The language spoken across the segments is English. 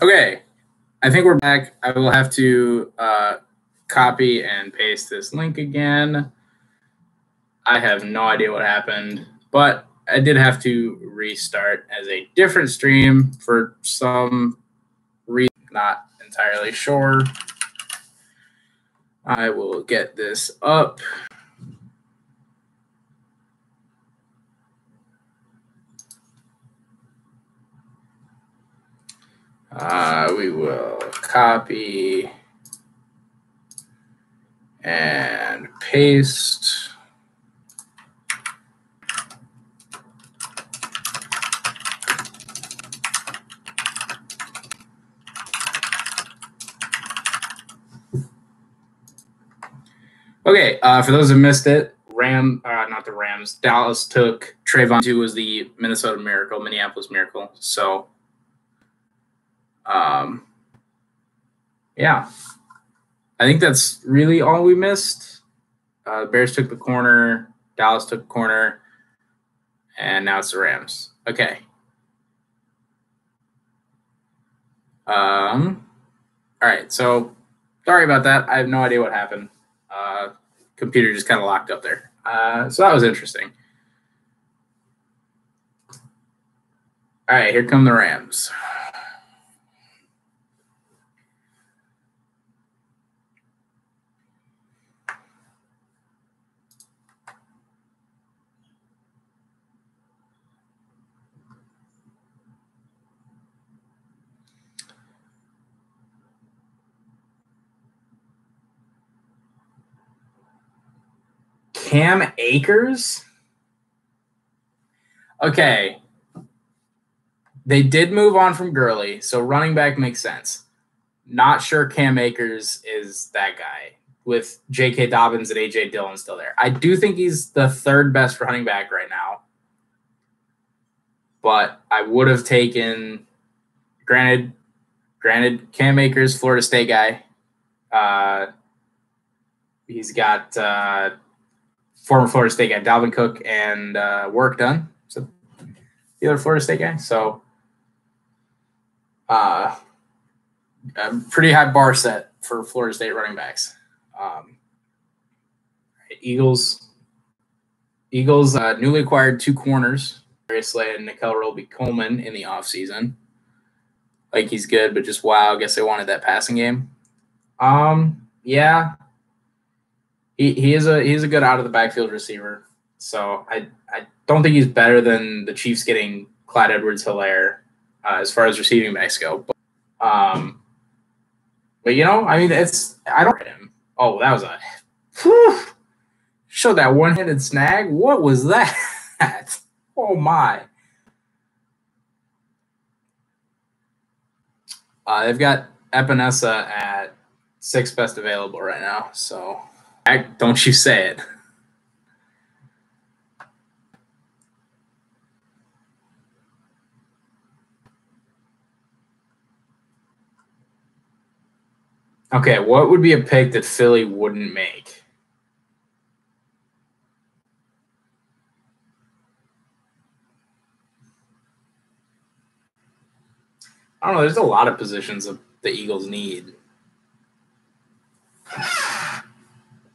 Okay, I think we're back. I will have to copy and paste this link again. I have no idea what happened, but I did have to restart as a different stream for some reason. Not entirely sure. I will get this up. We will copy and paste. Okay, for those who missed it, not the Rams. Dallas took Trayvon, who was the Minneapolis Miracle. So, yeah, I think that's really all we missed. Bears took the corner, Dallas took the corner, and now it's the Rams. Okay. All right, so sorry about that. I have no idea what happened. Computer just kind of locked up there. So that was interesting. All right, here come the Rams. Cam Akers? Okay. They did move on from Gurley, so running back makes sense. Not sure Cam Akers is that guy with J.K. Dobbins and A.J. Dillon still there. I do think he's the third best running back right now. But I would have taken, granted, Cam Akers, Florida State guy. He's got former Florida State guy, Dalvin Cook, and work done. So the other Florida State guy. So a pretty high bar set for Florida State running backs. Eagles newly acquired 2 corners, Darius Slay and Nickel Roby-Coleman in the offseason. Like, he's good, but just wow, I guess they wanted that passing game. Yeah. He's a good out of the backfield receiver. So I don't think he's better than the Chiefs getting Clyde Edwards-Helaire as far as receiving backs go. But you know, I mean, I don't him. Oh, that was showed that one-handed snag. What was that? Oh my. They've got Epinesa at 6th best available right now. So don't you say it. Okay, what would be a pick that Philly wouldn't make? I don't know. There's a lot of positions that the Eagles need.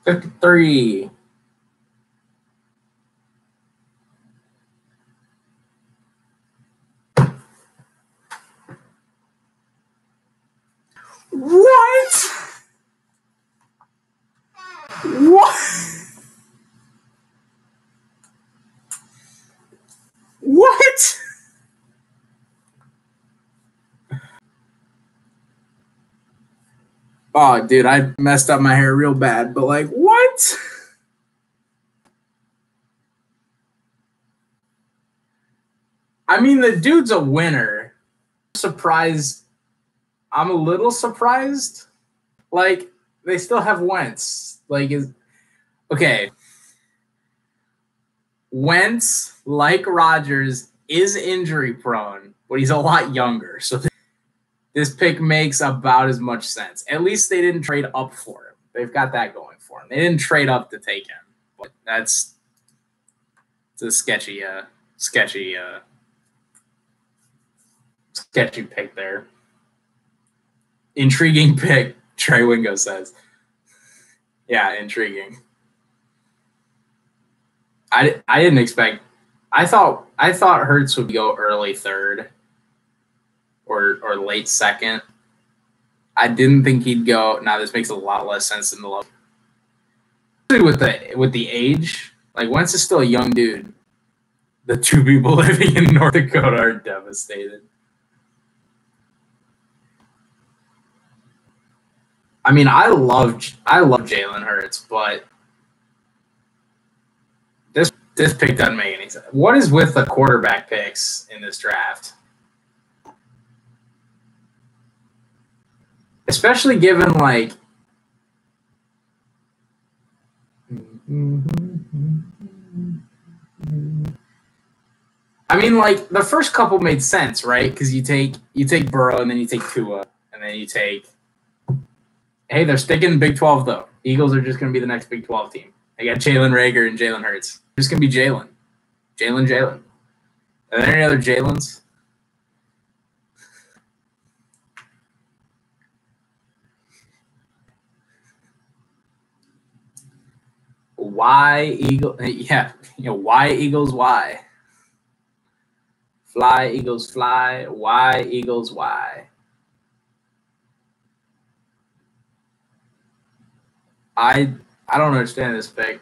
53. What? What? Oh, dude, I messed up my hair real bad, but like, what? I mean, the dude's a winner. Surprised. I'm a little surprised. Like, they still have Wentz. Like, okay. Wentz, like Rodgers, is injury prone, but he's a lot younger. So this pick makes about as much sense. At least they didn't trade up for him. They've got that going for him. They didn't trade up to take him. But it's a sketchy pick there. Intriguing pick, Trey Wingo says. Yeah, intriguing. I didn't expect. I thought Hurts would go early third or late second. I didn't think he'd go. Now this makes a lot less sense than the love. With the age, like Wentz is still a young dude. The two people living in North Dakota are devastated. I mean, I love Jalen Hurts, but this pick doesn't make any sense. What is with the quarterback picks in this draft? Especially given like I mean, like the first couple made sense, right? Because you take Burrow and then you take Tua and then you take. Hey, they're sticking Big 12 though. Eagles are just going to be the next Big 12 team. They got Jalen Reagor and Jalen Hurts. Just going to be Jalen. Are there any other Jalens? Why Eagle? Yeah, why Eagles? Why? Fly Eagles fly. Why Eagles? Why? I don't understand this pick.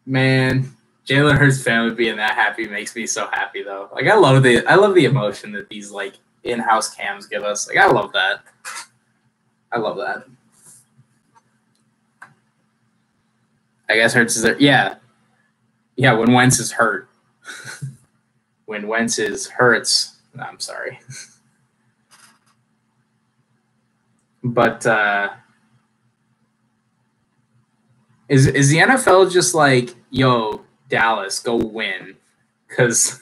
Man, Jalen Hurts' family being that happy makes me so happy though. Like I love the emotion that these like in-house cams give us. Like I love that. I guess Hurts is there. Yeah. Yeah, when Wentz is hurt. When Wentz is hurts. No, I'm sorry. But is the NFL just like, yo, Dallas, go win? Because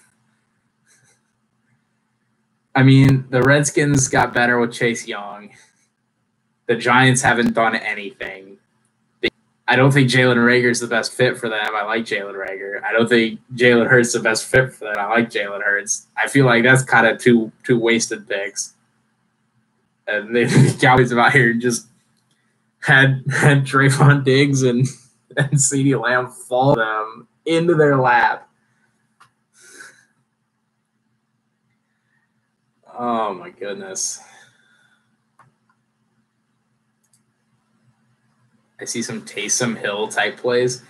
I mean, the Redskins got better with Chase Young. The Giants haven't done anything. I don't think Jalen Reagor is the best fit for them. I like Jalen Reagor. I don't think Jalen Hurts is the best fit for them. I like Jalen Hurts. I feel like that's kind of two wasted picks. And the Cowboys out here just had Trayvon Diggs and CeeDee Lamb fall them into their lap. Oh my goodness. I see some Taysom Hill type plays.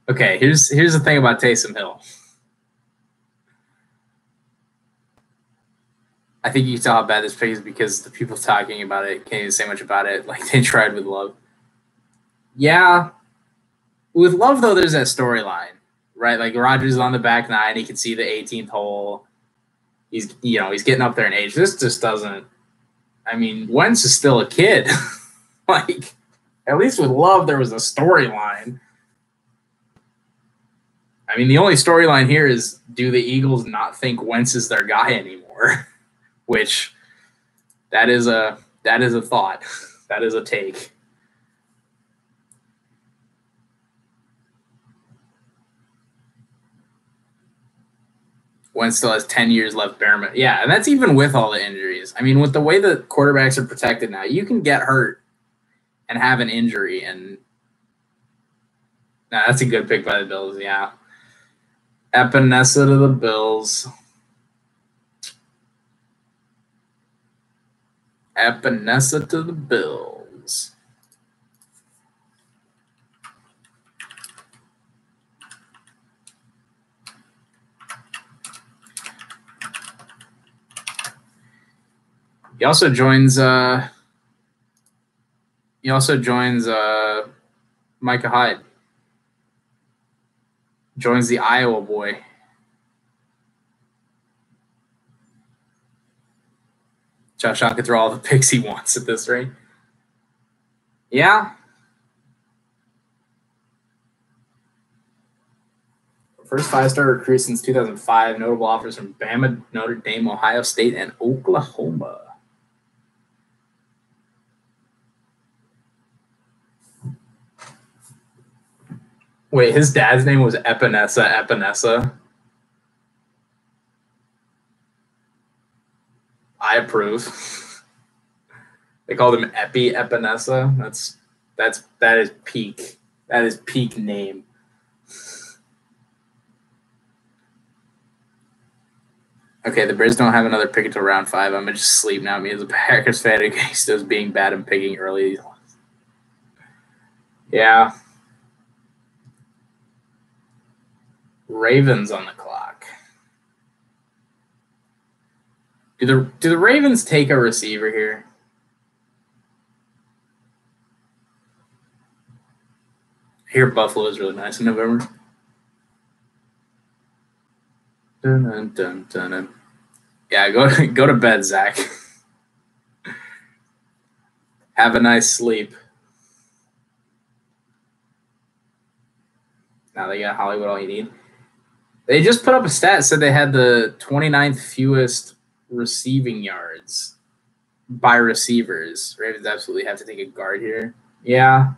Okay, here's the thing about Taysom Hill. I think you can tell how bad this pick is because the people talking about it can't even say much about it. Like they tried with Love. Yeah. With Love though, there's that storyline, right? Like Rodgers is on the back nine, he can see the 18th hole. He's getting up there in age. This just doesn't. I mean, Wentz is still a kid. Like, at least with Love, there was a storyline. I mean, the only storyline here is, do the Eagles not think Wentz is their guy anymore? Which, that is a thought. That is a take. Wentz still has 10 years left bare. Yeah, and that's even with all the injuries. I mean, with the way the quarterbacks are protected now, you can get hurt and have an injury. And that's a good pick by the Bills, yeah. Epinesa to the Bills. Epinesa to the Bills. He also joins Micah Hyde. Joins the Iowa boy. Josh Allen can throw all the picks he wants at this rate. Yeah. First 5-star recruit since 2005. Notable offers from Bama, Notre Dame, Ohio State, and Oklahoma. Wait, his dad's name was Epinesa. I approve. They called him Epinesa. That is peak. That is peak name. Okay, the Bears don't have another pick until round 5. I'm gonna just sleep now. Me as a Packers fan against those being bad and picking early. Yeah. Ravens on the clock. Do the Ravens take a receiver here? I hear Buffalo is really nice in November. Dun, dun, dun, dun, dun. Yeah, go to bed, Zach. Have a nice sleep. Now they got Hollywood all you need. They just put up a stat, said they had the 29th fewest receiving yards by receivers. Ravens absolutely have to take a guard here. Yeah.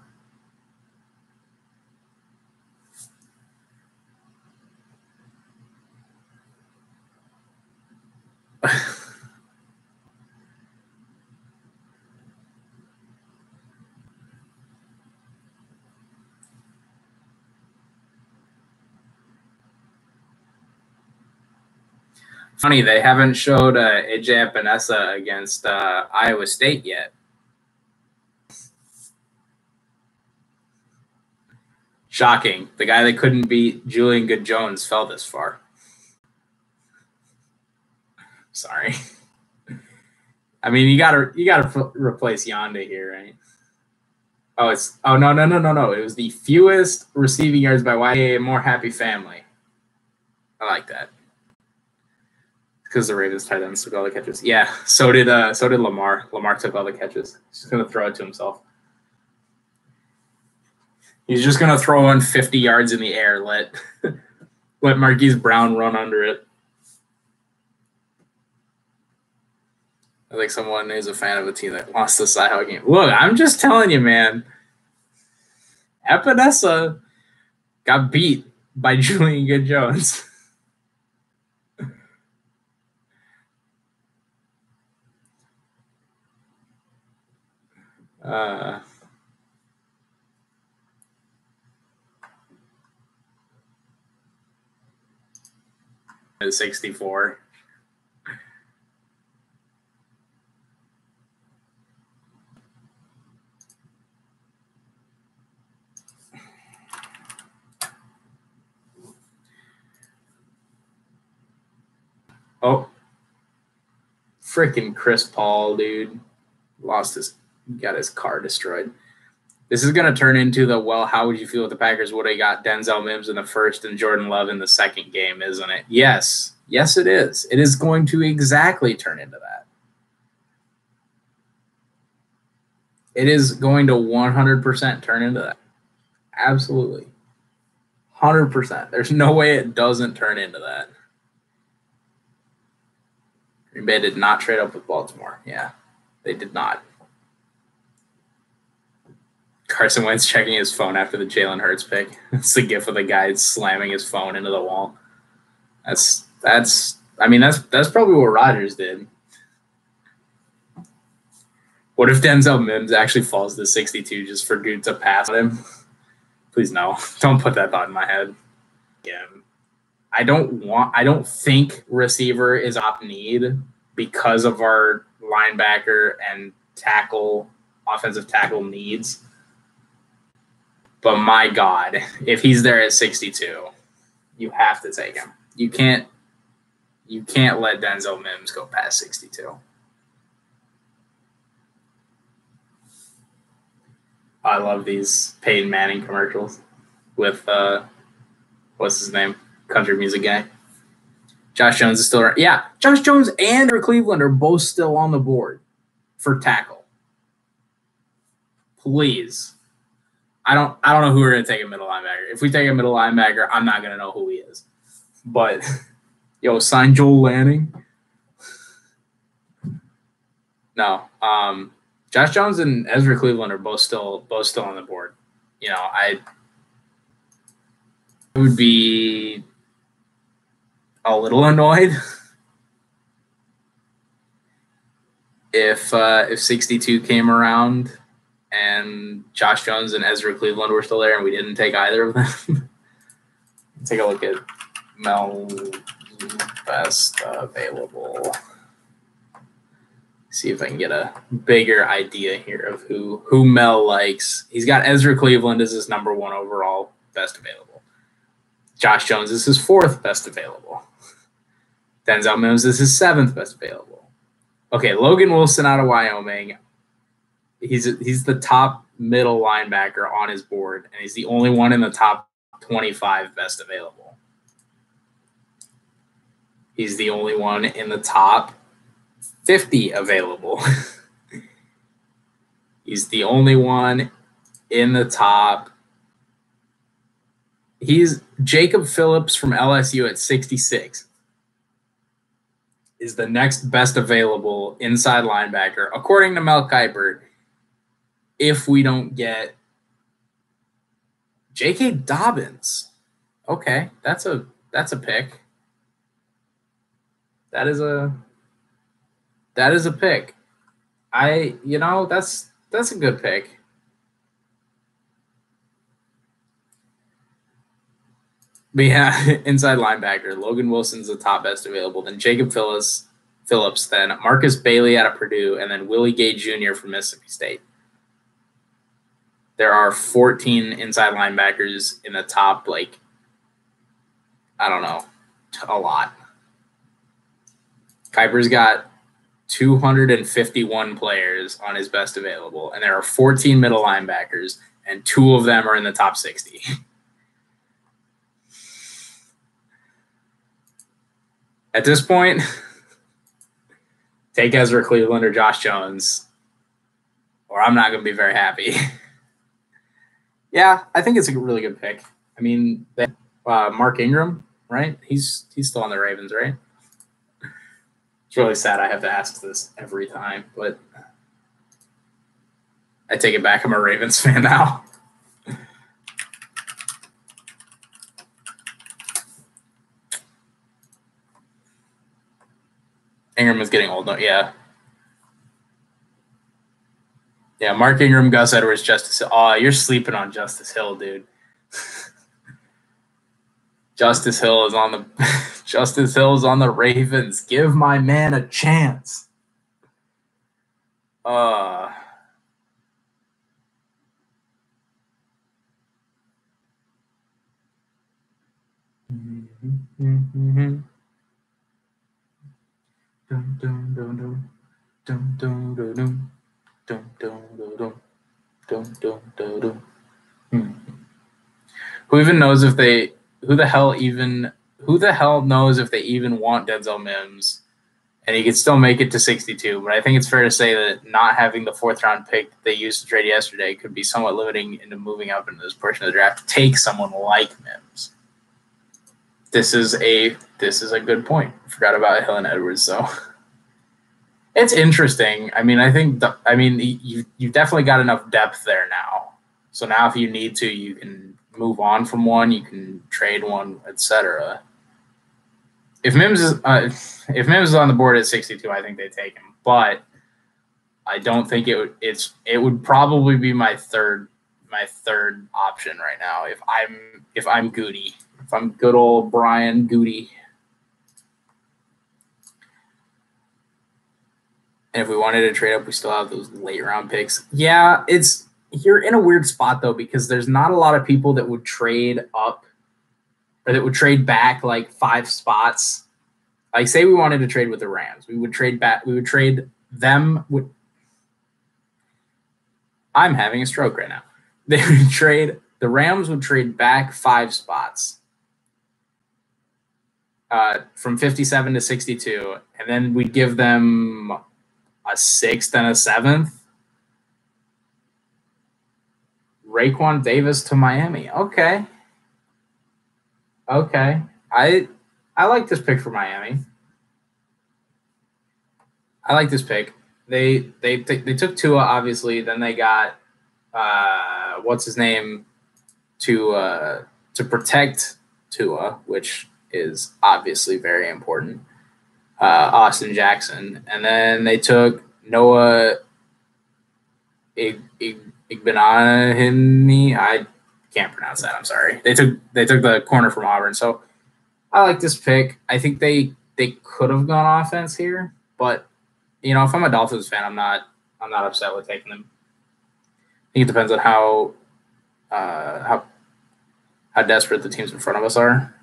Funny, they haven't showed AJ Epinesa against Iowa State yet. Shocking. The guy that couldn't beat Julian Good-Jones fell this far. Sorry. I mean, you gotta replace Yonda here, right? No. It was the fewest receiving yards by YA, more happy family. I like that. Because the Ravens tight ends took all the catches. Yeah, so did Lamar. Lamar took all the catches. He's just gonna throw it to himself. He's just gonna throw on 50 yards in the air. Let Marquise Brown run under it. I think someone is a fan of a team that lost the Cy-Hawk game. Look, I'm just telling you, man. Epinesa got beat by Julian Good-Jones. 64. Oh, freaking Chris Paul, dude. Got his car destroyed. This is going to turn into how would you feel if the Packers would have got Denzel Mims in the first and Jordan Love in the second game, isn't it? Yes. Yes, it is. It is going to exactly turn into that. It is going to 100% turn into that. Absolutely. 100%. There's no way it doesn't turn into that. Green Bay did not trade up with Baltimore. Yeah, they did not. Carson Wentz checking his phone after the Jalen Hurts pick. It's the gif of the guy slamming his phone into the wall. That's probably what Rodgers did. What if Denzel Mims actually falls to 62 just for dude to pass on him? Please no. Don't put that thought in my head. Yeah. I don't think receiver is op need because of our linebacker and offensive tackle needs. But my God, if he's there at 62, you have to take him. You can't let Denzel Mims go past 62. I love these Peyton Manning commercials with what's his name? Country music guy. Josh Jones is still around. Yeah, Josh Jones and Cleveland are both still on the board for tackle. Please. I don't know who we're gonna take a middle linebacker. If we take a middle linebacker, I'm not gonna know who he is. But sign Joel Lanning. No. Josh Jones and Ezra Cleveland are both still on the board. would be a little annoyed if 62 came around and Josh Jones and Ezra Cleveland were still there and we didn't take either of them. Take a look at Mel's best available. See if I can get a bigger idea here of who Mel likes. He's got Ezra Cleveland as his number 1 overall best available. Josh Jones is his 4th best available. Denzel Mims is his 7th best available. Okay, Logan Wilson out of Wyoming. He's the top middle linebacker on his board, and he's the only one in the top 25 best available. He's the only one in the top 50 available. He's the only one in the top. He's Jacob Phillips from LSU at 66. Is the next best available inside linebacker, according to Mel Kiper, if we don't get J.K. Dobbins. Okay, that's a pick. That is a pick. That's a good pick. But yeah, inside linebacker, Logan Wilson's the top best available. Then Jacob Phillips, then Marcus Bailey out of Purdue, and then Willie Gay Jr. from Mississippi State. There are 14 inside linebackers in the top, a lot. Kiper's got 251 players on his best available, and there are 14 middle linebackers, and 2 of them are in the top 60. At this point, take Ezra Cleveland or Josh Jones, or I'm not going to be very happy. Yeah, I think it's a really good pick. I mean, Mark Ingram, right? He's still on the Ravens, right? It's really sad I have to ask this every time, but I take it back. I'm a Ravens fan now. Ingram is getting old, though. Yeah. Yeah, Mark Ingram, Gus Edwards, Justice Hill. Oh, you're sleeping on Justice Hill, dude. Justice Hill is on the Ravens. Give my man a chance. Who even knows if they? Who the hell knows if they even want Denzel Mims? And he could still make it to 62. But I think it's fair to say that not having the 4th round pick that they used to trade yesterday could be somewhat limiting into moving up into this portion of the draft to take someone like Mims. This is a good point. I forgot about Hill and Edwards, so it's interesting. I mean, you've definitely got enough depth there now. So now if you need to, you can move on from one, you can trade one, etc. If Mims is on the board at 62, I think they take him. But I don't think it would probably be my third option right now if I'm Goody. If I'm good old Brian Goody. And if we wanted to trade up, we still have those late round picks. Yeah, you're in a weird spot though, because there's not a lot of people that would trade up or that would trade back like 5 spots. Like say we wanted to trade with the Rams, we would trade back. We would trade them with. I'm having a stroke right now. They would trade. The Rams would trade back 5 spots. From 57 to 62, and then we'd give them a 6th and a 7th. Raekwon Davis to Miami. Okay. I like this pick for Miami. I like this pick. They took Tua, obviously. Then they got what's his name to protect Tua, which is obviously very important. Austin Jackson, and then they took Noah Igbenogany. I can't pronounce that. I'm sorry. They took the corner from Auburn. So I like this pick. I think they could have gone offense here, but if I'm a Dolphins fan, I'm not upset with taking them. I think it depends on how desperate the teams in front of us are.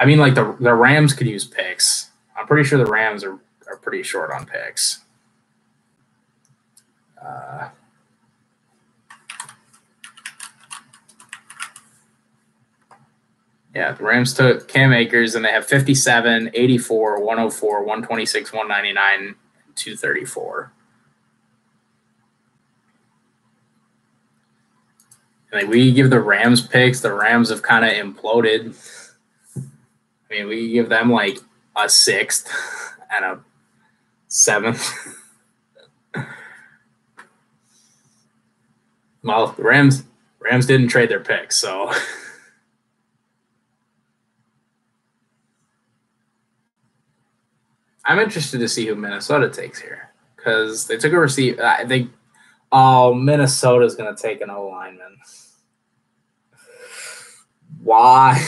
I mean, like the Rams could use picks. I'm pretty sure the Rams are pretty short on picks. Yeah, the Rams took Cam Akers, and they have 57, 84, 104, 126, 199, and 234. And we give the Rams picks. The Rams have kind of imploded. I mean, we give them like a 6th and a 7th. Well, the Rams didn't trade their picks, so I'm interested to see who Minnesota takes here because they took a receiver. I think, Minnesota's going to take an O-lineman. Why?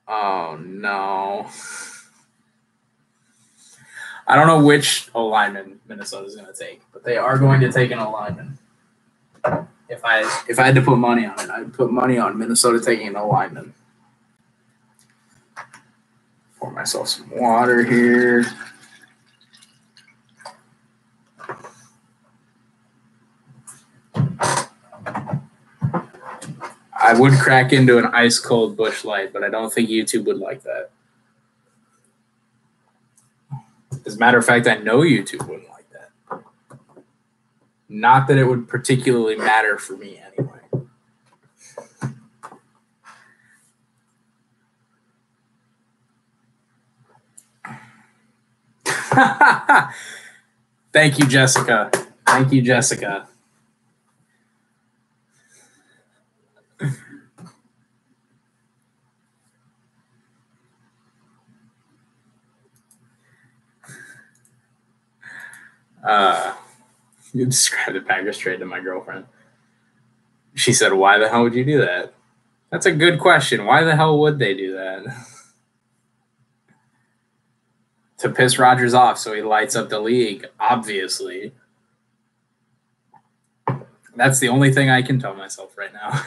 Oh, no. I don't know which O-lineman Minnesota's going to take, but they are going to take an O-lineman. If I had to put money on it, I'd put money on Minnesota taking an O-lineman. Pour myself some water here. I would crack into an ice cold Busch Light, but I don't think YouTube would like that. As a matter of fact, I know YouTube wouldn't like that. Not that it would particularly matter for me anyway. Thank you, Jessica. Thank you, Jessica. You described the Packers trade to my girlfriend. She said, "Why the hell would you do that?" That's a good question. Why the hell would they do that? To piss Rodgers off so he lights up the league, obviously. That's the only thing I can tell myself right now.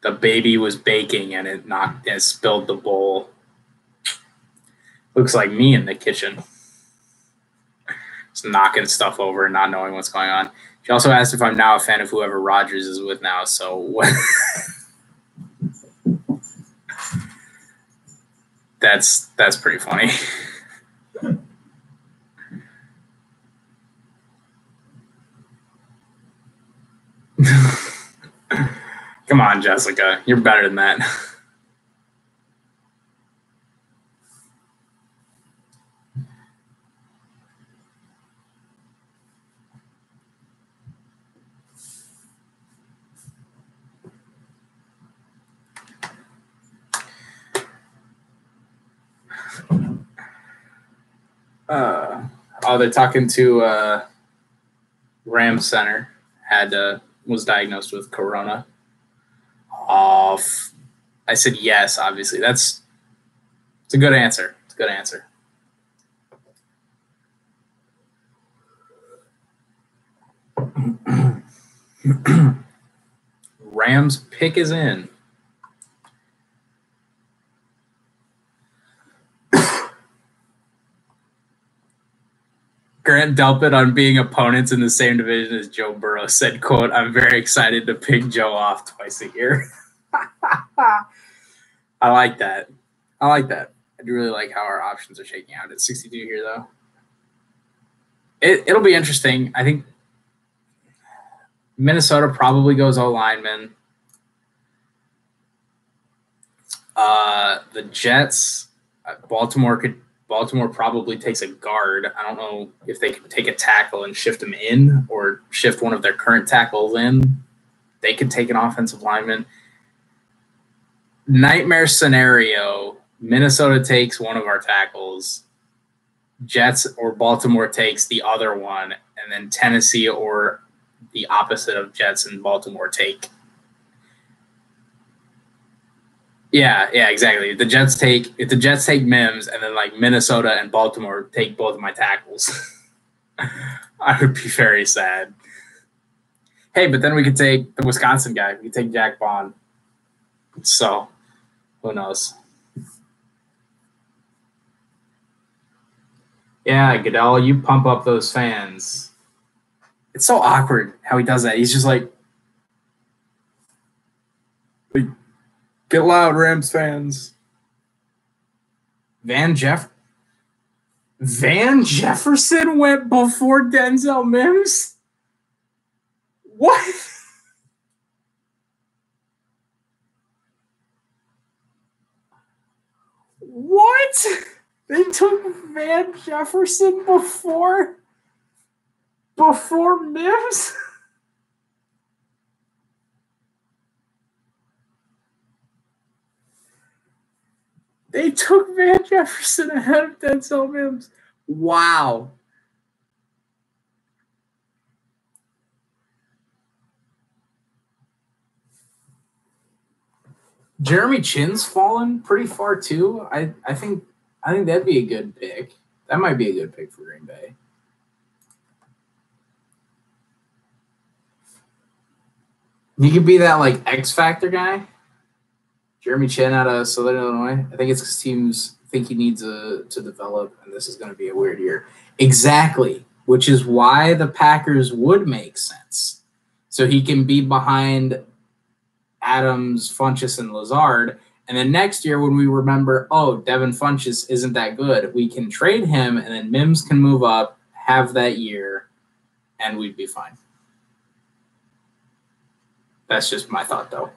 The baby was baking and it spilled the bowl. Looks like me in the kitchen. Just knocking stuff over and not knowing what's going on. She also asked if I'm now a fan of whoever Rodgers is with now. So what? That's pretty funny. Come on, Jessica. You're better than that. They're talking to Rams center. Was diagnosed with corona. I said yes, obviously. It's a good answer. It's a good answer. Rams pick is in. Grant Delpit on being opponents in the same division as Joe Burrow said, quote, "I'm very excited to pick Joe off twice a year." I like that. I do really like how our options are shaking out at 62 here, though. It'll be interesting. I think Minnesota probably goes O-lineman. The Jets, Baltimore could Baltimore probably takes a guard. I don't know if they can take a tackle and shift him in or shift one of their current tackles in. They could take an offensive lineman. Nightmare scenario, Minnesota takes one of our tackles. Jets or Baltimore takes the other one, and then Tennessee or the opposite of Jets and Baltimore take. Yeah, exactly. If the Jets take Mims, and then like Minnesota and Baltimore take both of my tackles, I would be very sad. Hey, but then we could take the Wisconsin guy. We could take Jack Bond. So, who knows? Yeah, Goodell, you pump up those fans. It's so awkward how he does that. He's just like, get loud, Rams fans. Van Jefferson went before Denzel Mims? What? What? They took Van Jefferson before Mims? They took Van Jefferson ahead of Denzel Mims. Wow. Jeremy Chinn's fallen pretty far too. I think that'd be a good pick. That might be a good pick for Green Bay. He could be that like X Factor guy. Jeremy Chinn out of Southern Illinois. I think it's because teams think he needs to develop, and this is going to be a weird year. Exactly, which is why the Packers would make sense. So he can be behind Adams, Funchess, and Lazard. And then next year when we remember, oh, Devin Funchess isn't that good, we can trade him, and then Mims can move up, have that year, and we'd be fine. That's just my thought, though.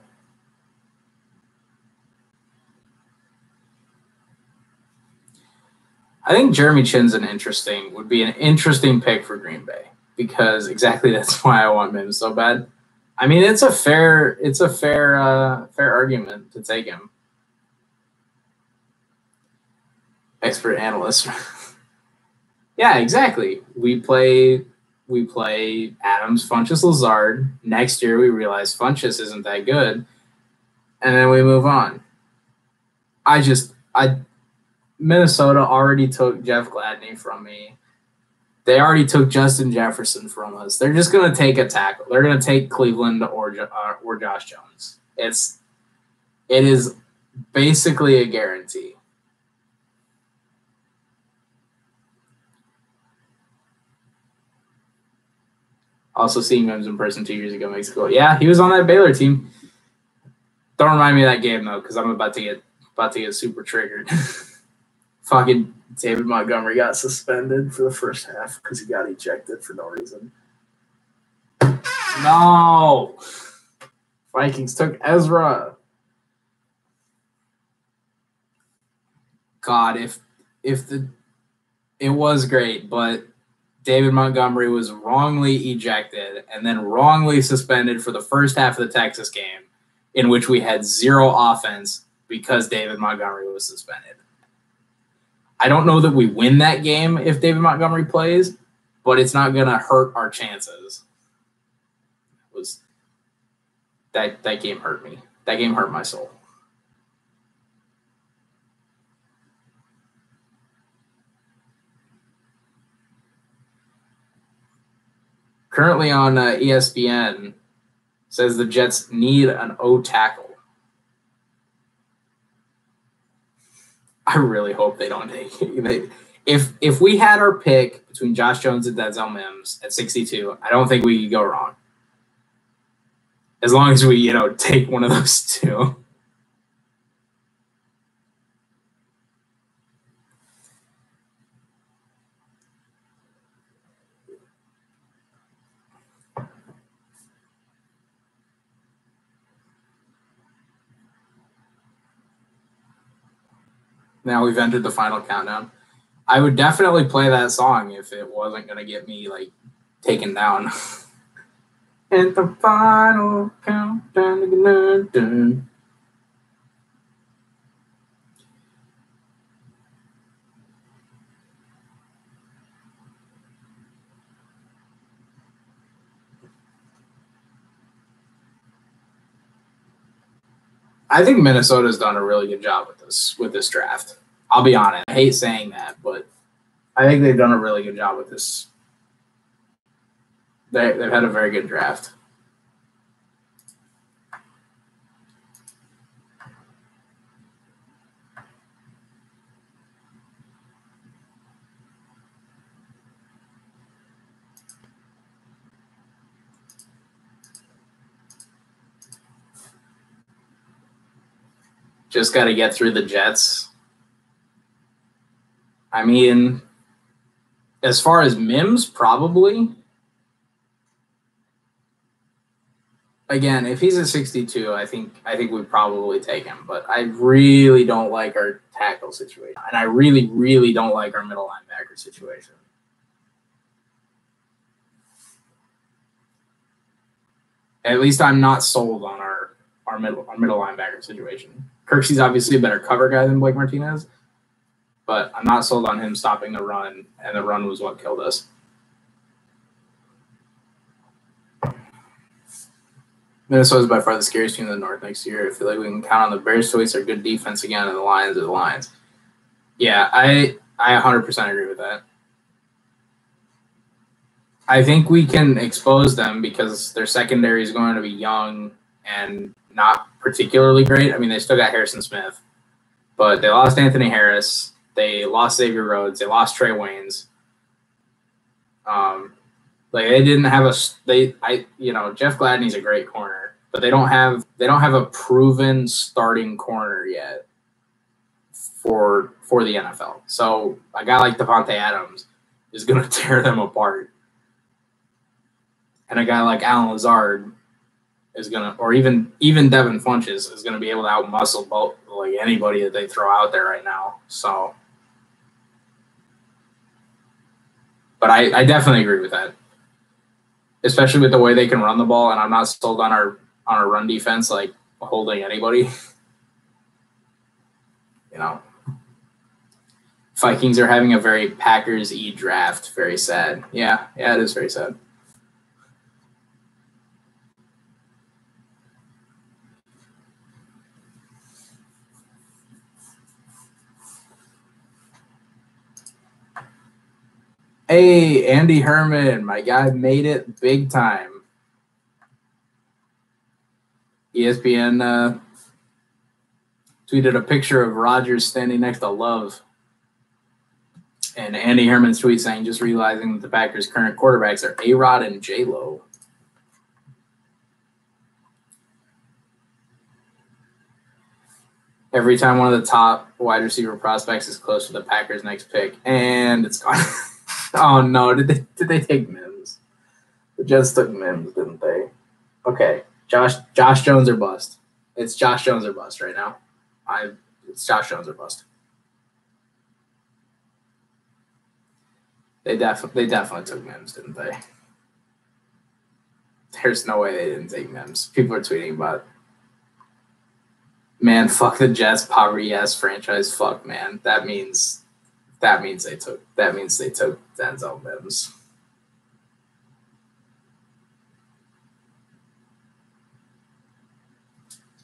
I think Jeremy Chinn's would be an interesting pick for Green Bay because exactly that's why I want Mims so bad. I mean, it's a fair argument to take him. Expert analyst. Yeah, exactly. We play Adams, Funchess, Lazard. Next year we realize Funchess isn't that good, and then we move on. Minnesota already took Jeff Gladney from me. They already took Justin Jefferson from us. They're just going to take a tackle. They're going to take Cleveland or Josh Jones. It is basically a guarantee. Also seeing Mims in person 2 years ago makes it cool. Yeah, he was on that Baylor team. Don't remind me of that game though, because I'm about to get super triggered. Fucking David Montgomery got suspended for the first half because he got ejected for no reason. No. Vikings took Ezra. God, it was great, but David Montgomery was wrongly ejected and then wrongly suspended for the first half of the Texas game, in which we had zero offense because David Montgomery was suspended. I don't know that we win that game if David Montgomery plays, but it's not going to hurt our chances. That game hurt me. That game hurt my soul. Currently on ESPN, says the Jets need an O tackle. I really hope they don't take it. If we had our pick between Josh Jones and Denzel Mims at 62, I don't think we could go wrong. As long as we, take one of those two. Now we've entered the final countdown. I would definitely play that song if it wasn't gonna get me like taken down. At the final countdown. I think Minnesota's done a really good job with this draft. I'll be honest. I hate saying that, but I think they've done a really good job with this. They've had a very good draft. Just got to get through the Jets. I mean, as far as Mims, probably. Again, if he's a 62, I think we'd probably take him. But I really don't like our tackle situation, and I really, really don't like our middle linebacker situation. At least I'm not sold on our middle linebacker situation. Kirksey's obviously a better cover guy than Blake Martinez, but I'm not sold on him stopping the run, and the run was what killed us. Minnesota's by far the scariest team in the North next year. I feel like we can count on the Bears to waste our good defense again, and the Lions are the Lions. Yeah, I 100% agree with that. I think we can expose them because their secondary is going to be young and not particularly great. I mean, they still got Harrison Smith, but they lost Anthony Harris. They lost Xavier Rhodes. They lost Trey Waynes. Like they didn't have Jeff Gladney's a great corner, but they don't have a proven starting corner yet for the NFL. So a guy like Devontae Adams is going to tear them apart. And a guy like Alan Lazard is gonna, or even Devin Funches is gonna be able to outmuscle both like anybody that they throw out there right now. So, but I definitely agree with that, especially with the way they can run the ball. And I'm not sold on our run defense like holding anybody. You know, Vikings are having a very Packers-y draft. Very sad. Yeah, it is very sad. Hey, Andy Herman, my guy made it big time. ESPN tweeted a picture of Rodgers standing next to Love. And Andy Herman's tweet saying, just realizing that the Packers' current quarterbacks are A-Rod and J-Lo. Every time one of the top wide receiver prospects is close to the Packers' next pick, and it's gone. Oh no! Did they take Mims? The Jets took Mims, didn't they? Okay, Josh Jones or bust. It's Josh Jones or bust right now. It's Josh Jones or bust. They definitely took Mims, didn't they? There's no way they didn't take Mims. People are tweeting about it. Man, fuck the Jets, poverty ass franchise. Fuck, man. That means they took Denzel Mims.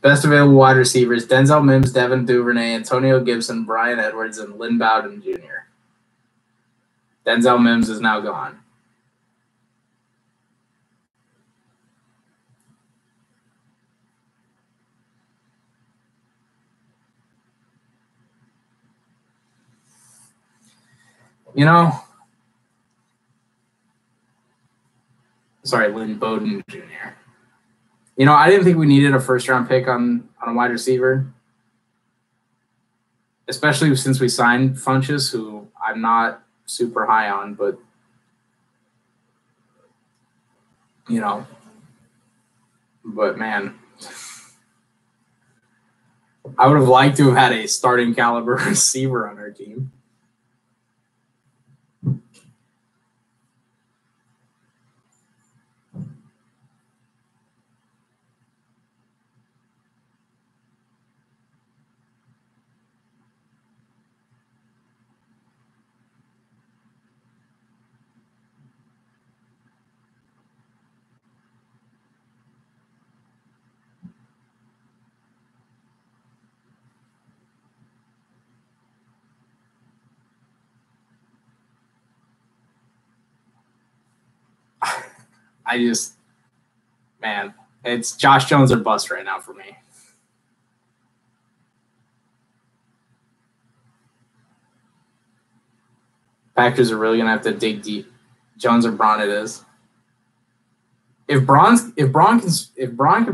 Best available wide receivers: Denzel Mims, Devin Duvernay, Antonio Gibson, Bryan Edwards, and Lynn Bowden Jr. Denzel Mims is now gone. You know, sorry, Lynn Bowden Jr. You know, I didn't think we needed a first-round pick on a wide receiver, especially since we signed Funches, who I'm not super high on, but, you know, but man, I would have liked to have had a starting caliber receiver on our team. Man, it's Josh Jones or bust right now for me. Packers are really gonna have to dig deep. Jones or Braun it is. If Braun can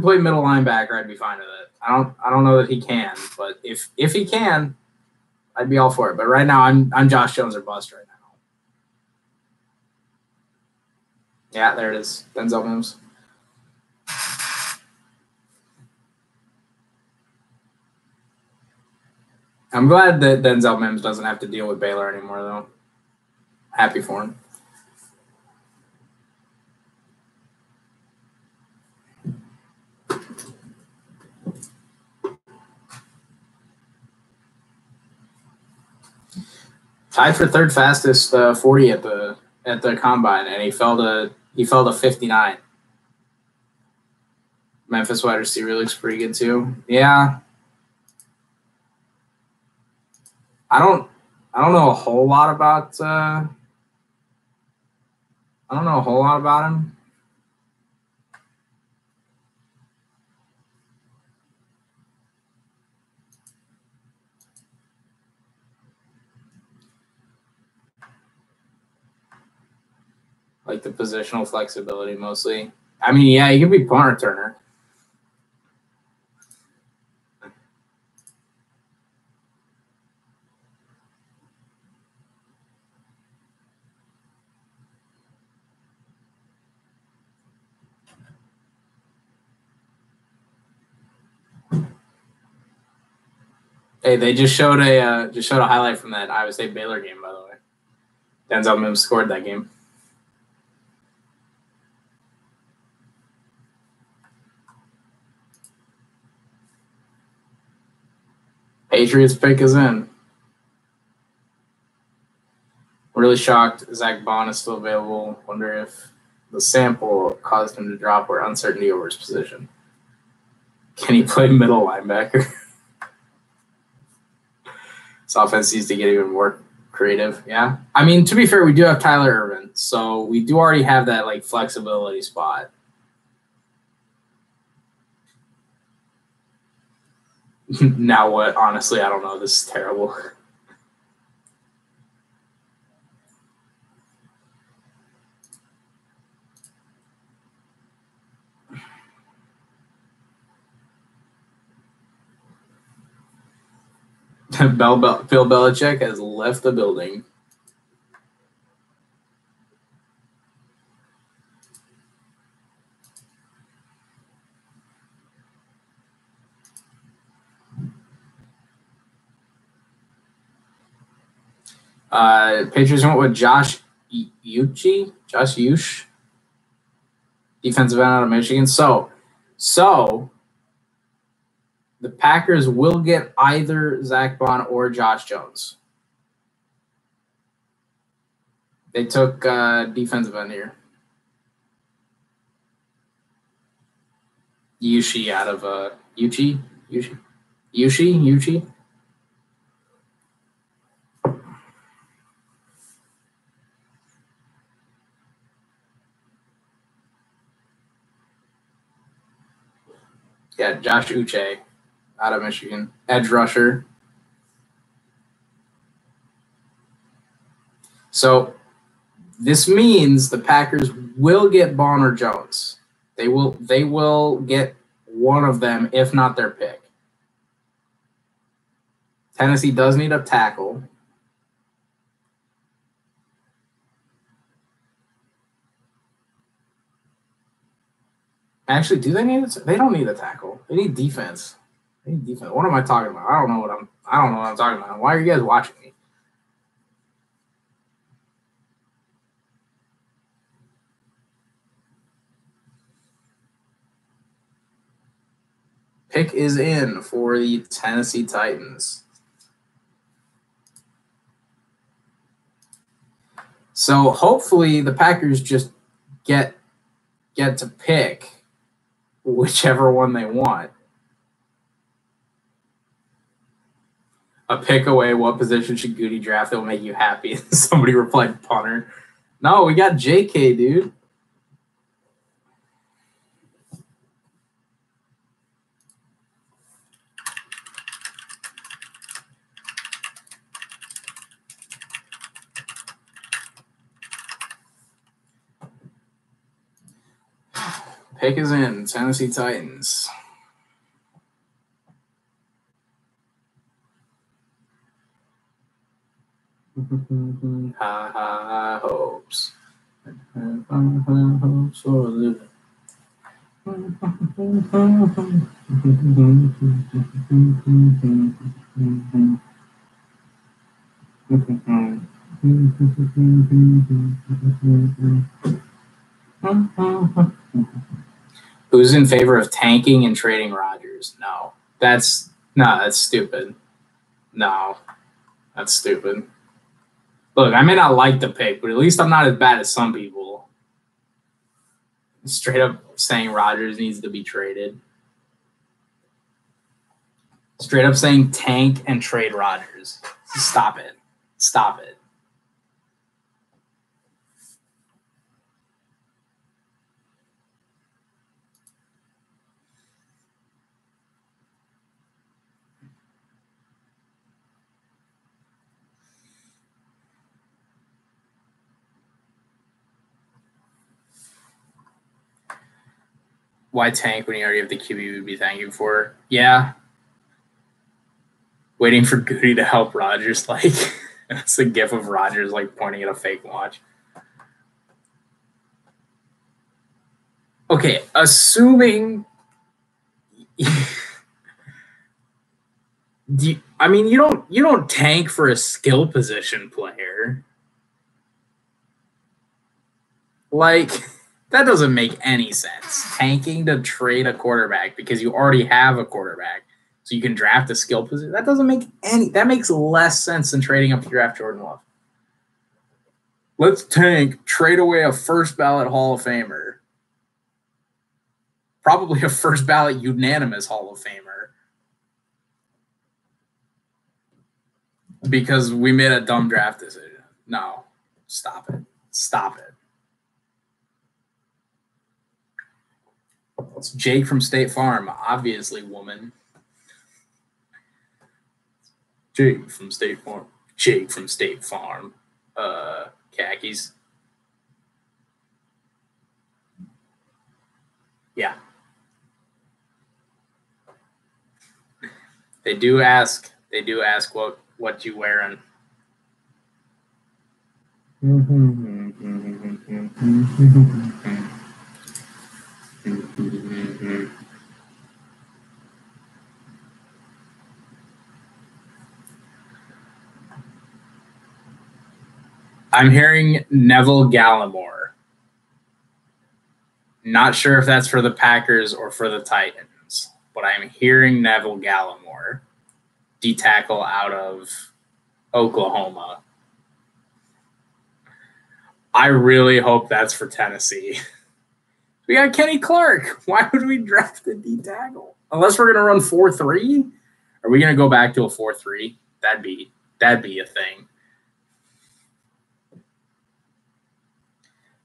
play middle linebacker, I'd be fine with it. I don't know that he can, but if he can, I'd be all for it. But right now, I'm Josh Jones or bust right now. Yeah, there it is. Denzel Mims. I'm glad that Denzel Mims doesn't have to deal with Baylor anymore, though. Happy for him. Tied for third fastest 40 at the combine, and he fell to 59. Memphis wide receiver looks pretty good too. Yeah. I don't know a whole lot about him. Like the positional flexibility mostly. I mean, yeah, he can be punt returner. Hey, they just showed a highlight from that Iowa State Baylor game, by the way. Denzel Mims scored that game. Patriots pick is in. Really shocked Zach Bond is still available. Wonder if the sample caused him to drop or uncertainty over his position. Can he play middle linebacker? This offense needs to get even more creative. Yeah. I mean, to be fair, we do have Tyler Ervin, so we do already have that like flexibility spot. Now what? Honestly, I don't know. This is terrible. Bill Belichick has left the building. Patriots went with Josh Uche, defensive end out of Michigan. So the Packers will get either Zach Bond or Josh Jones. They took defensive end here. Uche out of Uche. Yeah, Josh Uche out of Michigan, edge rusher. So this means the Packers will get Bond or Jones. They will get one of them, if not their pick. Tennessee does need a tackle. Actually, do they need it? They don't need a tackle. They need defense. What am I talking about? I don't know what I'm talking about. Why are you guys watching me? Pick is in for the Tennessee Titans. So hopefully the Packers just get to pick whichever one they want. A pick away, what position should Goody draft that will make you happy? Somebody replied, punter. No, we got JK, dude. Pick is in. Tennessee Titans. High hopes. Hopes for living. Who's in favor of tanking and trading Rodgers? No. That's stupid. No. That's stupid. Look, I may not like the pick, but at least I'm not as bad as some people. Straight up saying Rodgers needs to be traded. Straight up saying tank and trade Rodgers. Stop it. Stop it. Why tank when you already have the QB you'd be thanking for? Yeah. Waiting for Goody to help Rodgers, like that's the gif of Rodgers like pointing at a fake watch. Okay, assuming you don't tank for a skill position player. Like that doesn't make any sense. Tanking to trade a quarterback because you already have a quarterback. So you can draft a skill position. That doesn't make that makes less sense than trading up to draft Jordan Love. Let's tank, trade away a first ballot Hall of Famer. Probably a first ballot unanimous Hall of Famer. Because we made a dumb draft decision. No. Stop it. Stop it. It's Jake from State Farm. Obviously, woman. Jake from State Farm. Jake from State Farm. Khakis. Yeah. They do ask what you wearing. I'm hearing Neville Gallimore. Not sure if that's for the Packers or for the Titans, but I'm hearing Neville Gallimore, D tackle out of Oklahoma. I really hope that's for Tennessee. We got Kenny Clark. Why would we draft a D tackle? Unless we're gonna run 4-3? Are we gonna go back to a 4-3? That'd be a thing.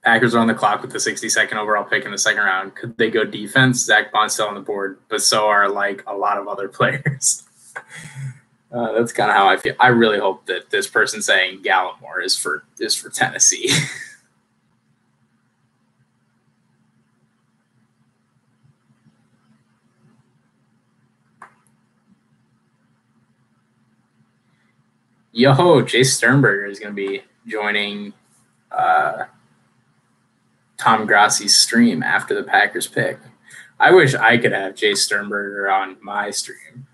Packers are on the clock with the 62nd overall pick in the second round. Could they go defense? Zach Bond's still on the board, but so are like a lot of other players. That's kind of how I feel. I really hope that this person saying Gallimore is for Tennessee. Yo, Jay Sternberger is going to be joining Tom Grassi's stream after the Packers pick. I wish I could have Jay Sternberger on my stream.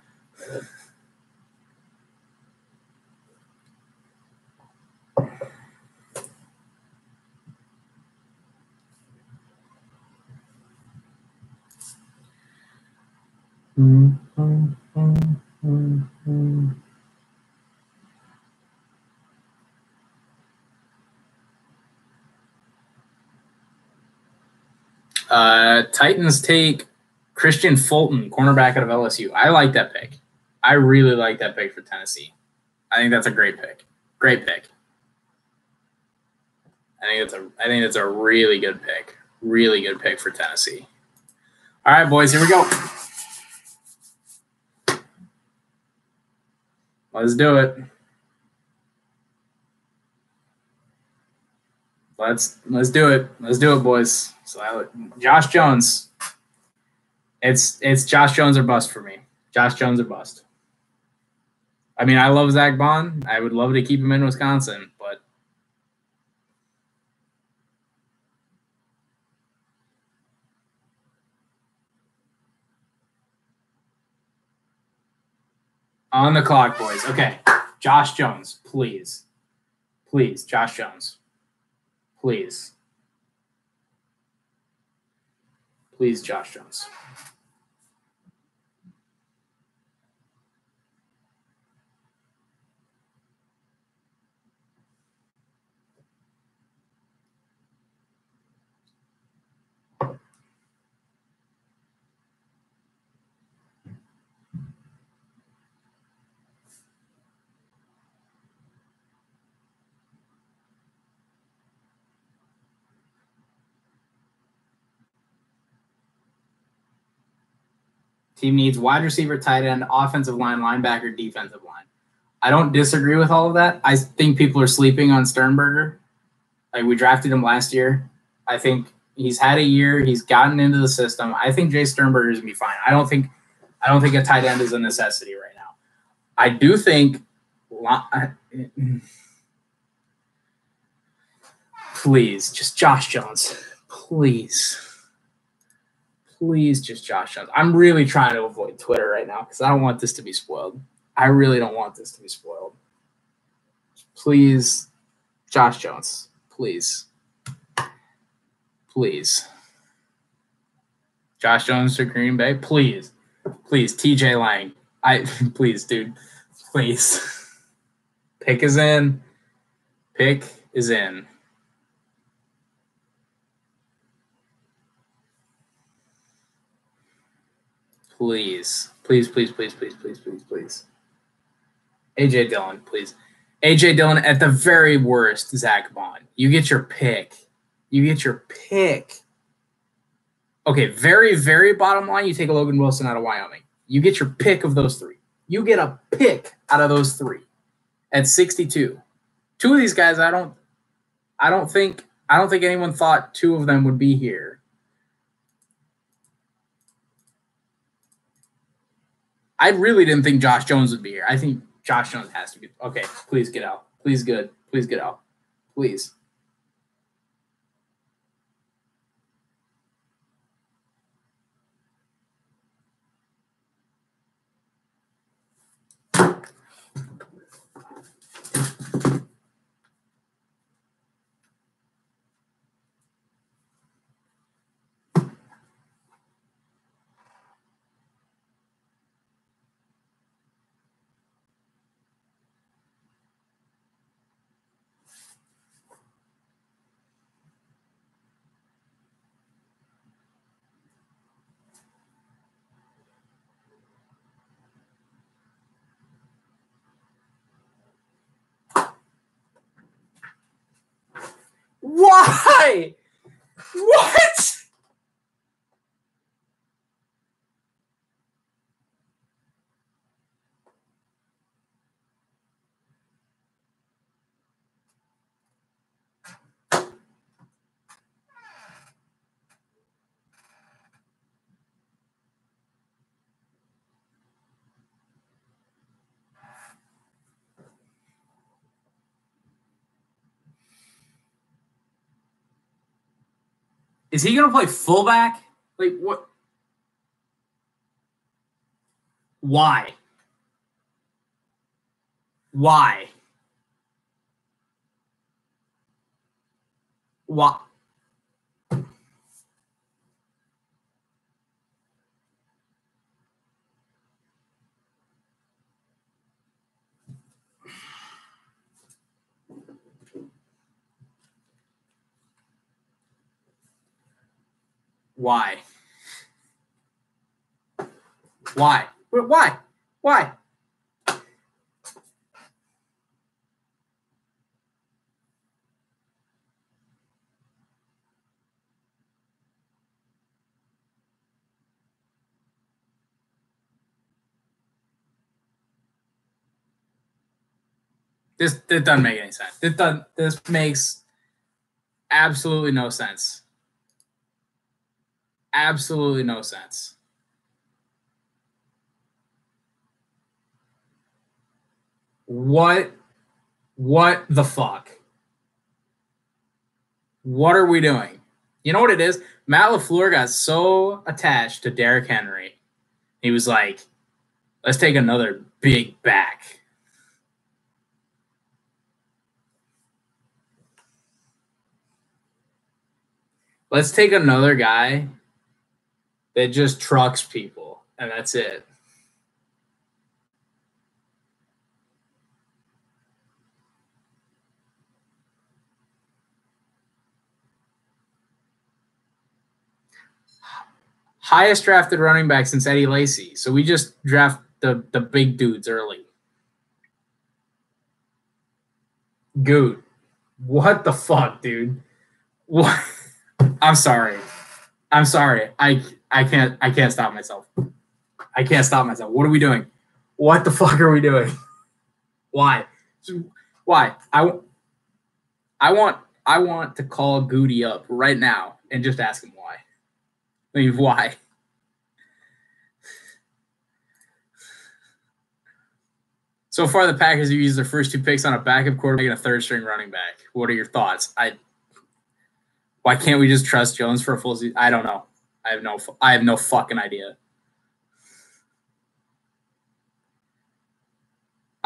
Titans take Christian Fulton, cornerback out of LSU. I like that pick. I really like that pick for Tennessee. I think that's a great pick. Great pick. I think it's a really good pick. Really good pick for Tennessee. All right, boys, here we go. Let's do it. Let's do it. Let's do it, boys. So Josh Jones. It's Josh Jones or bust for me. Josh Jones or bust. I mean, I love Zach Bond. I would love to keep him in Wisconsin, but on the clock, boys. Okay. Josh Jones, please. Please, Josh Jones. Please. Please, Josh Jones. Team needs wide receiver, tight end, offensive line, linebacker, defensive line. I don't disagree with all of that. I think people are sleeping on Sternberger. Like, we drafted him last year. I think he's had a year. He's gotten into the system. I think Jay Sternberger is gonna be fine. I don't think a tight end is a necessity right now. I do think. Please, just Josh Jones. Please. Please, just Josh Jones. I'm really trying to avoid Twitter right now because I don't want this to be spoiled. I really don't want this to be spoiled. Please, Josh Jones. Please. Please. Josh Jones to Green Bay. Please. Please, TJ Lang. Please, dude. Please. Pick is in. Pick is in. Please. Please, please, please, please, please, please, please. AJ Dillon, please. AJ Dillon, at the very worst, Zach Bond. You get your pick. You get your pick. Okay, very, very bottom line, you take a Logan Wilson out of Wyoming. You get your pick of those three. You get a pick out of those three at 62. Two of these guys, I don't think anyone thought two of them would be here. I really didn't think Josh Jones would be here. I think Josh Jones has to be. Okay, please get out. Please good. Please get out. Please. Why? What? Is he going to play fullback? Like, what? Why? Why? Why? Why? Why? Why? Why? This doesn't make any sense. This makes absolutely no sense. Absolutely no sense. What the fuck? What are we doing? You know what it is? Matt LaFleur got so attached to Derrick Henry. He was like, let's take another big back. Let's take another guy that just trucks people, and that's it. Highest drafted running back since Eddie Lacy. So we just draft the big dudes early. Goot. What the fuck, dude? What? I'm sorry. I can't stop myself. I can't stop myself. What are we doing? What the fuck are we doing? Why? Why? I want to call Goody up right now and just ask him why. I mean, why? So far, the Packers have used their first 2 picks on a backup quarterback and a third-string running back. What are your thoughts? Why can't we just trust Jones for a full season? I don't know. I have no fucking idea.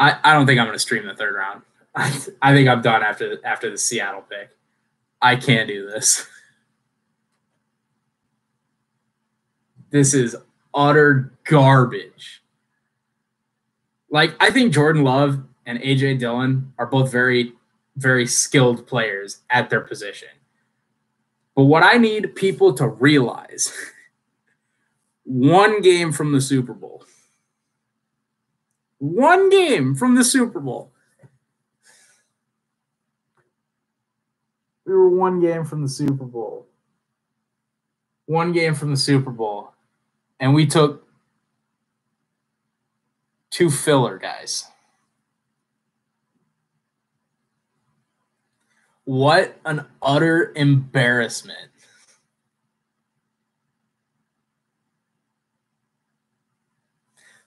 I don't think I'm going to stream the 3rd round. I think I'm done after the Seattle pick. I can't do this. This is utter garbage. Like, I think Jordan Love and A.J. Dillon are both very, very skilled players at their position. But what I need people to realize, 1 game from the Super Bowl. 1 game from the Super Bowl. We were 1 game from the Super Bowl. 1 game from the Super Bowl. And we took 2 filler guys. What an utter embarrassment.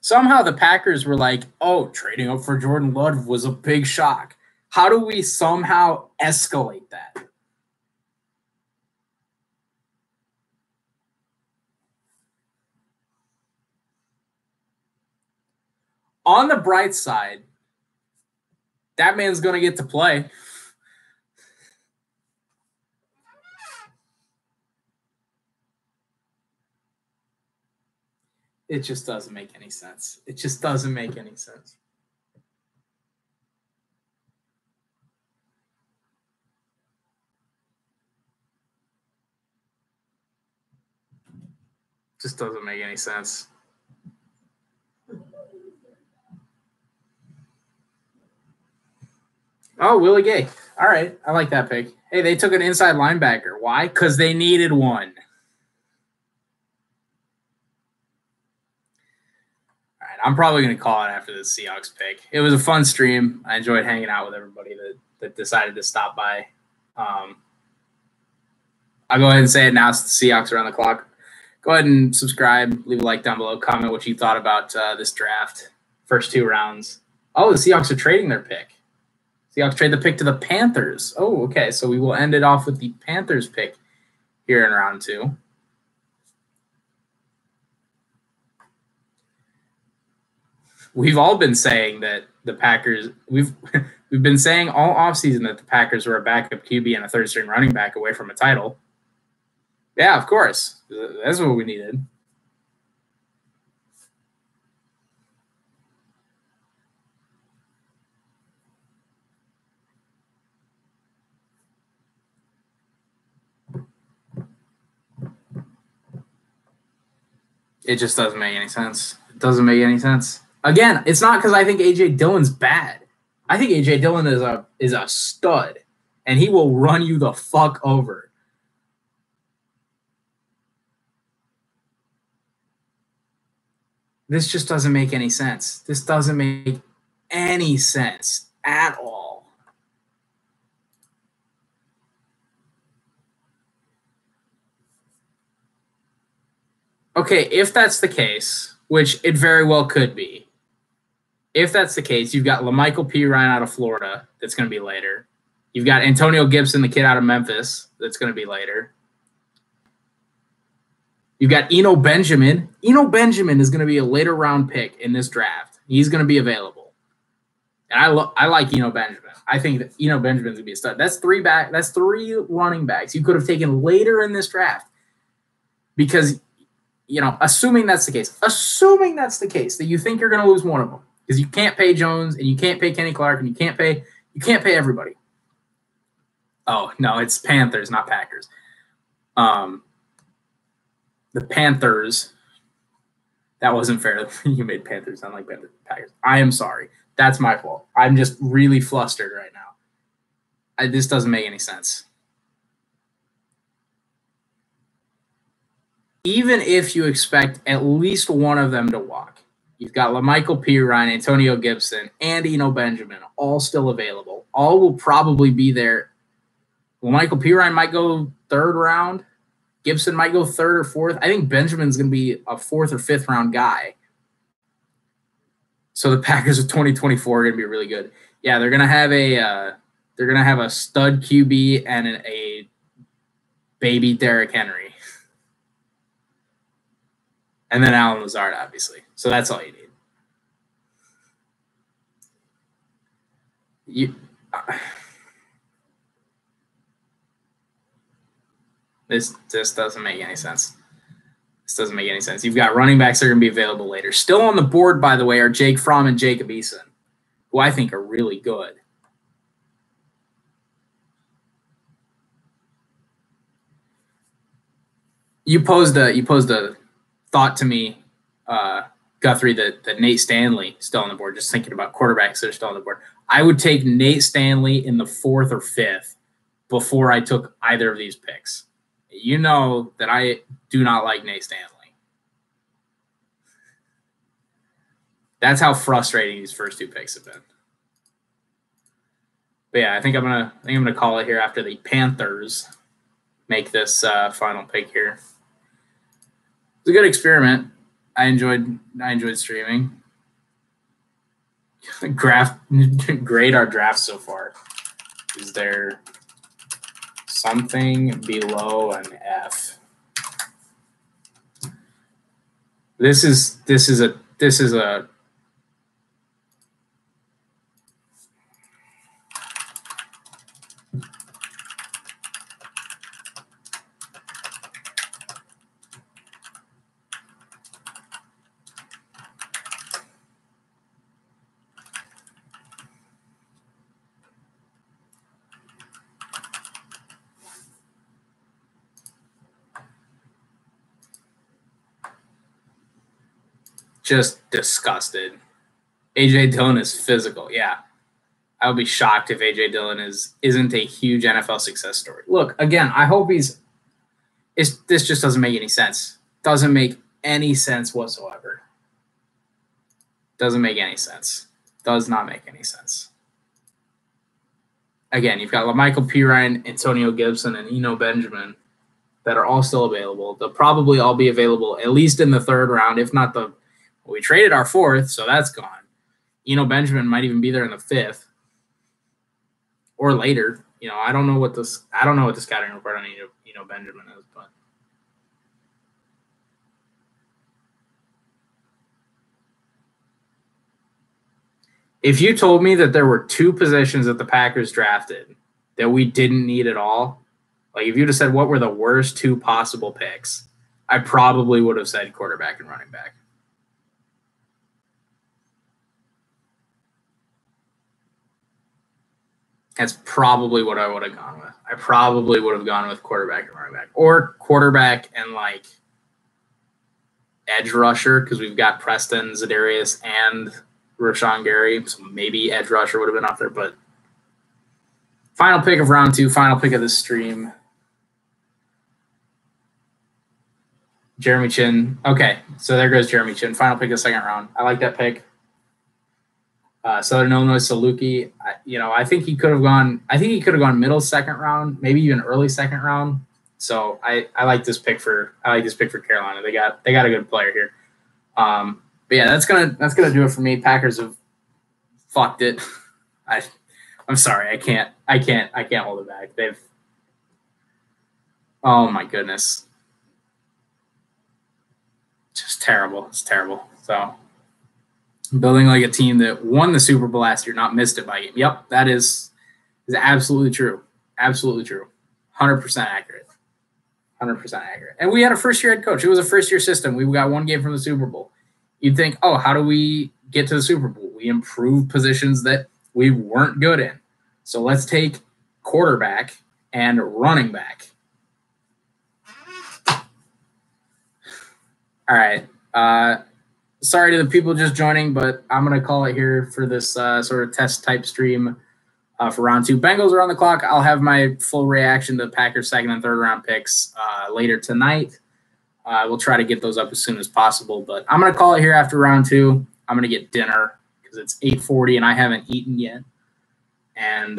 Somehow the Packers were like, oh, trading up for Jordan Love was a big shock. How do we somehow escalate that? On the bright side, that man's going to get to play. It just doesn't make any sense. It just doesn't make any sense. Just doesn't make any sense. Oh, Willie Gay. All right. I like that pick. Hey, they took an inside linebacker. Why? Because they needed one. All right. I'm probably going to call it after the Seahawks pick. It was a fun stream. I enjoyed hanging out with everybody that decided to stop by. I'll go ahead and say it now. The Seahawks are on the clock. Go ahead and subscribe. Leave a like down below. Comment what you thought about this draft. First 2 rounds. Oh, the Seahawks are trading their pick. Seahawks trade the pick to the Panthers. Oh, okay. So we will end it off with the Panthers pick here in round 2. We've all been saying that the Packers we've been saying all offseason that the Packers were a backup QB and a third-string running back away from a title. Yeah, of course. That's what we needed. It just doesn't make any sense. It doesn't make any sense. Again, it's not because I think A.J. Dillon's bad. I think A.J. Dillon is a stud, and he will run you the fuck over. This just doesn't make any sense. This doesn't make any sense at all. Okay, if that's the case, which it very well could be, if that's the case, you've got LaMichael Pirine out of Florida that's going to be later. You've got Antonio Gibson, the kid out of Memphis, that's going to be later. You've got Eno Benjamin. Eno Benjamin is going to be a later round pick in this draft. He's going to be available. And I like Eno Benjamin. I think that Eno Benjamin's going to be a stud. That's three running backs you could have taken later in this draft. Because, assuming that's the case, that you think you're going to lose one of them, because you can't pay Jones and you can't pay Kenny Clark and you can't pay everybody. Oh, no, it's Panthers, not Packers. The Panthers. That wasn't fair. You made Panthers sound like Packers. I am sorry. That's my fault. I'm just really flustered right now. This doesn't make any sense. Even if you expect at least one of them to walk, you've got LaMichael Pirine, Antonio Gibson, and Eno Benjamin all still available. All will probably be there. LaMichael Pirine might go third round. Gibson might go third or fourth. I think Benjamin's going to be a fourth or fifth round guy. So the Packers of 2024 are going to be really good. Yeah, they're going to have a stud QB and a baby Derrick Henry. And then Allen Lazard, obviously. So that's all you need. This doesn't make any sense. This doesn't make any sense. You've got running backs that are going to be available later. Still on the board, by the way, are Jake Fromm and Jacob Eason, who I think are really good. You posed a thought to me, Guthrie, that Nate Stanley still on the board. Just thinking about quarterbacks that are still on the board. I would take Nate Stanley in the 4th or 5th before I took either of these picks. You know that I do not like Nate Stanley. That's how frustrating these first two picks have been. But yeah, I think I'm gonna call it here after the Panthers make this final pick here. It's a good experiment. I enjoyed streaming. Grade our draft so far. Is there something below an F? This is a just disgusted. AJ Dillon is physical. Yeah. I would be shocked if AJ Dillon isn't a huge NFL success story. Look, again, I hope this just doesn't make any sense. Doesn't make any sense whatsoever. Doesn't make any sense. Does not make any sense. Again, you've got LaMichael Pirine, Antonio Gibson, and Eno Benjamin that are all still available. They'll probably all be available at least in the 3rd round, if not we traded our 4th, so that's gone. Eno Benjamin might even be there in the 5th or later. I don't know what the scouting report on Eno Benjamin is, but if you told me that there were 2 positions that the Packers drafted that we didn't need at all, like if you'd have said what were the worst 2 possible picks, I probably would have said quarterback and running back. That's probably what I would have gone with. I probably would have gone with quarterback and running back, or quarterback and edge rusher, because we've got Preston, Zadarius, and Rashawn Gary. So maybe edge rusher would have been up there. But final pick of round 2, final pick of the stream. Jeremy Chin. Okay, so there goes Jeremy Chin. Final pick of the 2nd round. I like that pick. Southern Illinois Saluki. I think he could have gone. I think he could have gone middle 2nd round, maybe even early 2nd round. So I like this pick for Carolina. They got a good player here. But yeah, that's gonna do it for me. Packers have fucked it. I'm sorry, I can't hold it back. Oh my goodness, just terrible. It's terrible. So building like a team that won the Super Bowl last year, not missed it by a game. Yep, that is absolutely true. Absolutely true. 100% accurate. 100% accurate. And we had a first-year head coach. It was a first-year system. We got one game from the Super Bowl. You'd think, oh, how do we get to the Super Bowl? We improve positions that we weren't good in. So let's take quarterback and running back. All right. Sorry to the people just joining, but I'm going to call it here for this sort of test-type stream for round 2. Bengals are on the clock. I'll have my full reaction to the Packers' second and third round picks later tonight. We'll try to get those up as soon as possible, but I'm going to call it here after round 2. I'm going to get dinner because it's 8:40 and I haven't eaten yet. And,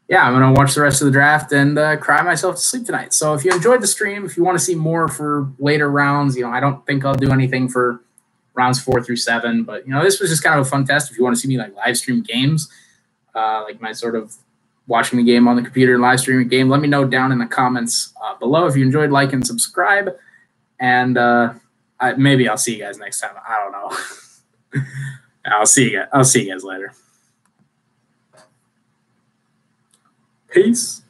yeah, I'm going to watch the rest of the draft and cry myself to sleep tonight. So if you enjoyed the stream, if you want to see more for later rounds, I don't think I'll do anything for rounds 4 through 7, but, this was just kind of a fun test. If you want to see me live stream games, like my sort of watching the game on the computer and live streaming game, let me know down in the comments below. If you enjoyed, like and subscribe. And maybe I'll see you guys next time. I don't know. I'll see you guys later. Peace.